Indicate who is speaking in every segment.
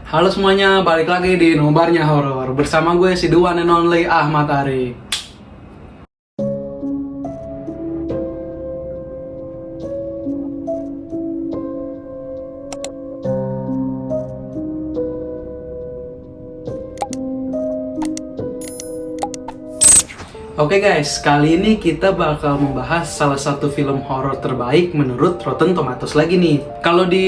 Speaker 1: Halo semuanya, balik lagi di Nobarnya Horor bersama gue si the one and only Ahmad Ari. Oke guys, kali ini kita bakal membahas salah satu film horor terbaik menurut Rotten Tomatoes lagi nih. Kalau di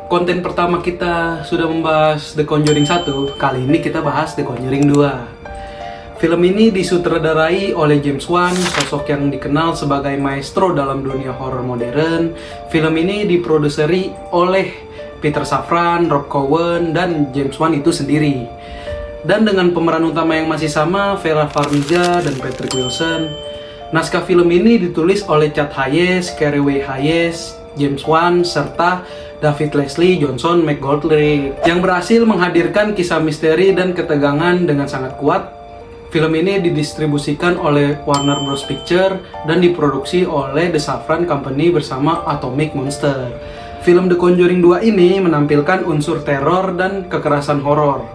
Speaker 1: konten pertama kita sudah membahas The Conjuring 1, kali ini kita bahas The Conjuring 2. Film ini disutradarai oleh James Wan, sosok yang dikenal sebagai maestro dalam dunia horor modern. Film ini diproduseri oleh Peter Safran, Rob Cohen, dan James Wan itu sendiri. Dan dengan pemeran utama yang masih sama, Vera Farmiga dan Patrick Wilson. Naskah film ini ditulis oleh Chad Hayes, Kerry Hayes, James Wan, serta David Leslie Johnson McGoldrick yang berhasil menghadirkan kisah misteri dan ketegangan dengan sangat kuat. Film ini didistribusikan oleh Warner Bros. Picture dan diproduksi oleh The Safran Company bersama Atomic Monster. Film The Conjuring 2 ini menampilkan unsur teror dan kekerasan horor.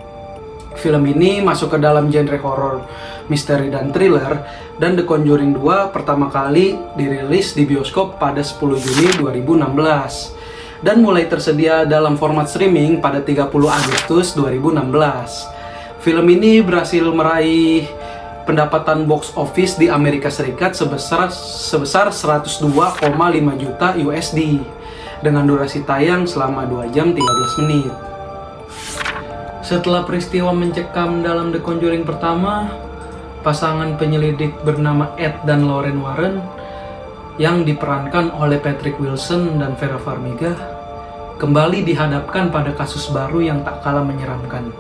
Speaker 1: Film ini masuk ke dalam genre horor, misteri, dan thriller, dan The Conjuring 2 pertama kali dirilis di bioskop pada 10 Juni 2016 dan mulai tersedia dalam format streaming pada 30 Agustus 2016. Film ini berhasil meraih pendapatan box office di Amerika Serikat sebesar 102,5 juta USD dengan durasi tayang selama 2 jam 13 menit. Setelah peristiwa mencekam dalam The Conjuring pertama, pasangan penyelidik bernama Ed dan Lorraine Warren yang diperankan oleh Patrick Wilson dan Vera Farmiga kembali dihadapkan pada kasus baru yang tak kalah menyeramkan.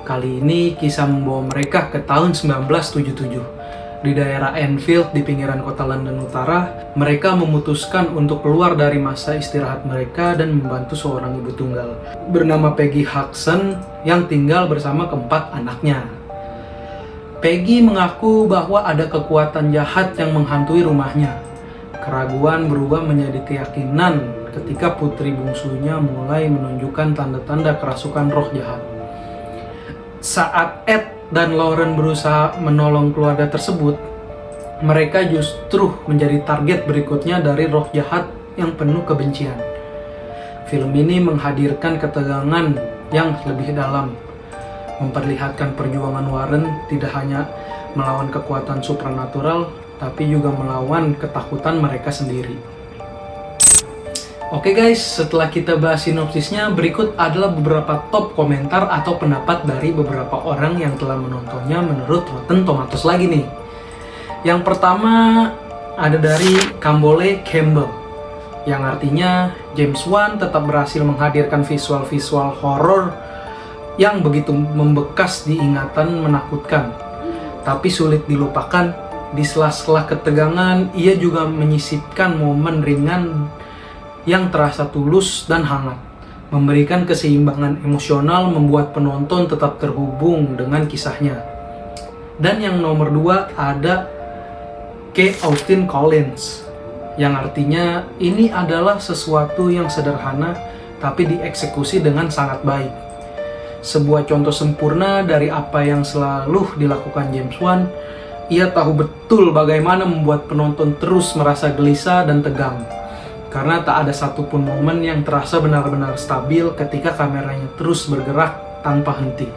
Speaker 1: Kali ini kisah membawa mereka ke tahun 1977. Di daerah Enfield di pinggiran kota London Utara, mereka memutuskan untuk keluar dari masa istirahat mereka dan membantu seorang ibu tunggal bernama Peggy Hudson yang tinggal bersama keempat anaknya. Peggy mengaku bahwa ada kekuatan jahat yang menghantui rumahnya. Keraguan berubah menjadi keyakinan ketika putri bungsunya mulai menunjukkan tanda-tanda kerasukan roh jahat. Saat Ed dan Lauren berusaha menolong keluarga tersebut, mereka justru menjadi target berikutnya dari roh jahat yang penuh kebencian. Film ini menghadirkan ketegangan yang lebih dalam, memperlihatkan perjuangan Warren tidak hanya melawan kekuatan supranatural, tapi juga melawan ketakutan mereka sendiri. Oke guys, setelah kita bahas sinopsisnya, berikut adalah beberapa top komentar atau pendapat dari beberapa orang yang telah menontonnya menurut Rotten Tomatoes lagi nih. Yang pertama ada dari Kambole Campbell, yang artinya James Wan tetap berhasil menghadirkan visual-visual horor yang begitu membekas di ingatan menakutkan, tapi sulit dilupakan. Di sela-sela ketegangan, ia juga menyisipkan momen ringan yang terasa tulus dan hangat, memberikan keseimbangan emosional, membuat penonton tetap terhubung dengan kisahnya. Dan yang nomor 2 ada K. Austin Collins, yang artinya ini adalah sesuatu yang sederhana tapi dieksekusi dengan sangat baik. Sebuah contoh sempurna dari apa yang selalu dilakukan James Wan. Ia tahu betul bagaimana membuat penonton terus merasa gelisah dan tegang, karena tak ada satupun momen yang terasa benar-benar stabil ketika kameranya terus bergerak tanpa henti.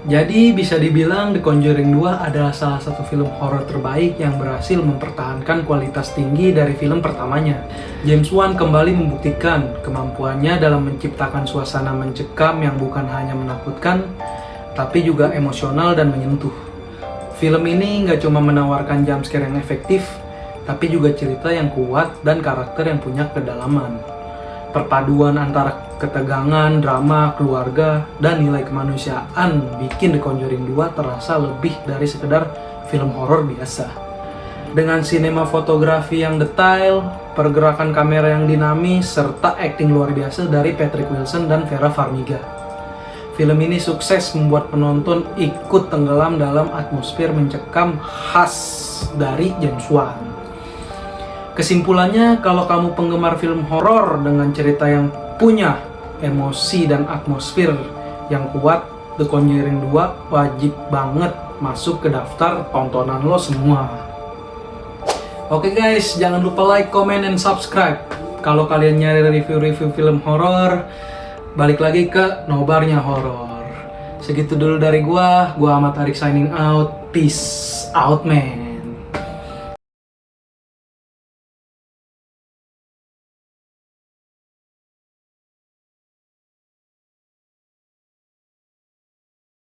Speaker 1: Jadi bisa dibilang The Conjuring 2 adalah salah satu film horor terbaik yang berhasil mempertahankan kualitas tinggi dari film pertamanya. James Wan kembali membuktikan kemampuannya dalam menciptakan suasana mencekam yang bukan hanya menakutkan, tapi juga emosional dan menyentuh. Film ini nggak cuma menawarkan jumpscare yang efektif, tapi juga cerita yang kuat dan karakter yang punya kedalaman. Perpaduan antara ketegangan, drama, keluarga, dan nilai kemanusiaan bikin The Conjuring 2 terasa lebih dari sekedar film horor biasa. Dengan sinematografi yang detail, pergerakan kamera yang dinamis, serta akting luar biasa dari Patrick Wilson dan Vera Farmiga, film ini sukses membuat penonton ikut tenggelam dalam atmosfer mencekam khas dari James Wan. Kesimpulannya, kalau kamu penggemar film horor dengan cerita yang punya emosi dan atmosfer yang kuat, The Conjuring 2 wajib banget masuk ke daftar tontonan lo semua. Oke guys, jangan lupa like, comment, and subscribe. Kalau kalian nyari review-review film horor, balik lagi ke Nobarnya Horor. Segitu dulu dari gua Ahmad Tarik signing out. Peace out man.